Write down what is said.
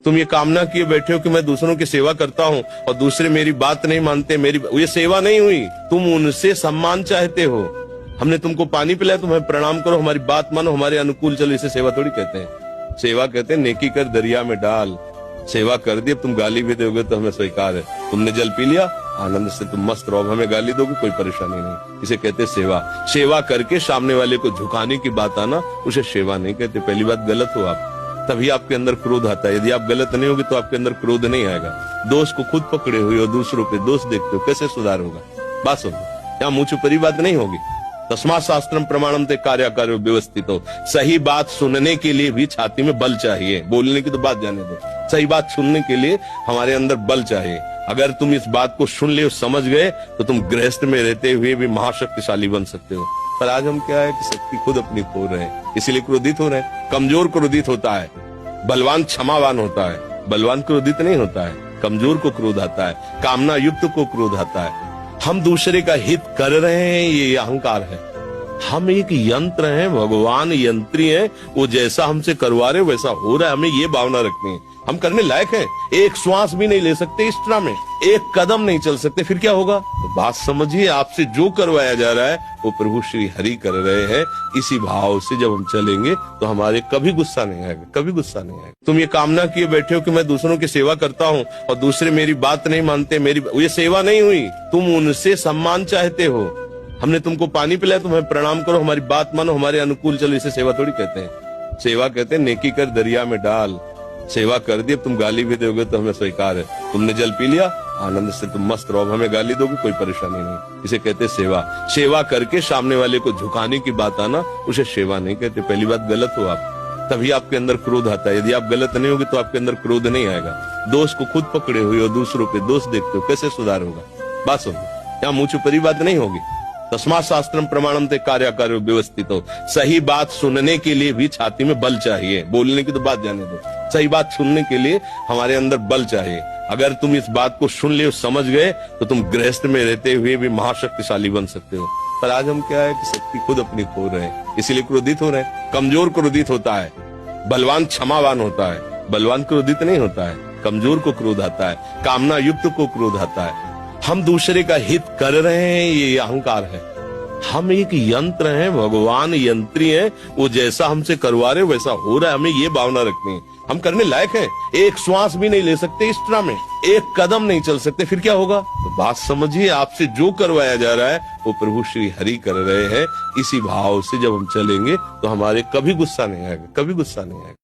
तुम ये कामना किए बैठे हो कि मैं दूसरों की सेवा करता हूँ और दूसरे मेरी बात नहीं मानते, ये सेवा नहीं हुई। तुम उनसे सम्मान चाहते हो। हमने तुमको पानी पिलाया, तुम्हें प्रणाम करो, हमारी बात मानो, हमारे अनुकूल चलो। इसे सेवा थोड़ी कहते हैं। सेवा कहते हैं नेकी कर दरिया में डाल। सेवा कर दी, अब तुम गाली भी दोगे तो हमें स्वीकार है। तुमने जल पी लिया, आनंद से तुम मस्त रहो, हमें गाली दोगे कोई परेशानी नहीं। इसे कहते हैं सेवा। सेवा करके सामने वाले को झुकाने की बात आना, उसे सेवा नहीं कहते। पहली बात, गलत हो आप, तभी आपके अंदर क्रोध आता है। यदि आप गलत नहीं होगे तो आपके अंदर क्रोध नहीं आएगा। दोष को खुद पकड़े हुए हो, दूसरों पे दोष देखते हो, कैसे सुधार होगा? बात सुनो, यहाँ मुंह छुपरी बात नहीं होगी। तस्मात् शास्त्रम प्रमाणम ते कार्याकार्यो व्यवस्थित हो। सही बात सुनने के लिए भी छाती में बल चाहिए। बोलने की तो बात जाने दो, सही बात सुनने के लिए हमारे अंदर बल चाहिए। अगर तुम इस बात को सुन ले, समझ गए, तो तुम गृहस्थ में रहते हुए भी महाशक्तिशाली बन सकते हो। पर आज हम क्या है कि शक्ति खुद अपनी खो रहे हैं, इसीलिए क्रोधित हो रहे हैं। कमजोर क्रोधित होता है, बलवान क्षमावान होता है। बलवान क्रोधित नहीं होता है, कमजोर को क्रोध आता है, कामना युक्त को क्रोध आता है। हम दूसरे का हित कर रहे हैं, ये अहंकार है। हम एक यंत्र हैं, भगवान यंत्री हैं, वो जैसा हमसे करवा रहे वैसा हो रहा है। हमें ये भावना रखनी है, हम करने लायक हैं। एक श्वास भी नहीं ले सकते इस तरह में, एक कदम नहीं चल सकते, फिर क्या होगा? तो बात समझिए, आपसे जो करवाया जा रहा है वो प्रभु श्री हरि कर रहे हैं। इसी भाव से जब हम चलेंगे तो हमारे कभी गुस्सा नहीं आएगा, कभी गुस्सा नहीं आएगा। तुम ये कामना किए बैठे हो कि मैं दूसरों की सेवा करता हूँ और दूसरे मेरी बात नहीं मानते, ये सेवा नहीं हुई। तुम उनसे सम्मान चाहते हो। हमने तुमको पानी पिलाया, तुम्हें प्रणाम करो, हमारी बात मानो, हमारे अनुकूल चलो। इसे सेवा थोड़ी कहते हैं। सेवा कहते हैं नेकी कर दरिया में डाल। सेवा कर दी, अब तुम गाली भी दोगे तो हमें स्वीकार है। तुमने जल पी लिया, आनंद से तुम मस्त रहो, हमें गाली दोगे कोई परेशानी नहीं। इसे कहते हैं सेवा। सेवा करके सामने वाले को झुकाने की बात आना, उसे सेवा नहीं कहते। पहली बात, गलत हो आप, तभी आपके अंदर क्रोध आता है। यदि आप गलत नहीं होगे तो आपके अंदर क्रोध नहीं आएगा। दोष को खुद पकड़े हुए हो, दूसरों पे दोष देखते हो, कैसे सुधार होगा? बात सुनो, यहाँ मुंह छुपरी बात नहीं होगी। तस्मात् शास्त्रम प्रमाणम ते कार्याकार्यो व्यवस्थित हो। सही बात सुनने के लिए भी छाती में बल चाहिए। बोलने की तो बात जाने दो, सही बात सुनने के लिए हमारे अंदर बल चाहिए। अगर तुम इस बात को सुन ले, समझ गए, तो तुम गृहस्थ में रहते हुए भी महाशक्तिशाली बन सकते हो। पर आज हम क्या है कि शक्ति खुद अपनी खो रहे हैं, इसीलिए क्रोधित हो रहे हैं। कमजोर क्रोधित होता है, बलवान क्षमावान होता है। बलवान क्रोधित नहीं होता है, कमजोर को क्रोध आता है, कामना युक्त को क्रोध आता है। हम दूसरे का हित कर रहे हैं, ये अहंकार है। हम एक यंत्र हैं, भगवान यंत्री हैं, वो जैसा हमसे करवा रहे वैसा हो रहा है। हमें ये भावना रखनी है, हम करने लायक हैं। एक श्वास भी नहीं ले सकते इस तरह में, एक कदम नहीं चल सकते, फिर क्या होगा? तो बात समझिए, आपसे जो करवाया जा रहा है वो प्रभु श्री हरि कर रहे हैं। इसी भाव से जब हम चलेंगे तो हमारे कभी गुस्सा नहीं आएगा, कभी गुस्सा नहीं आएगा।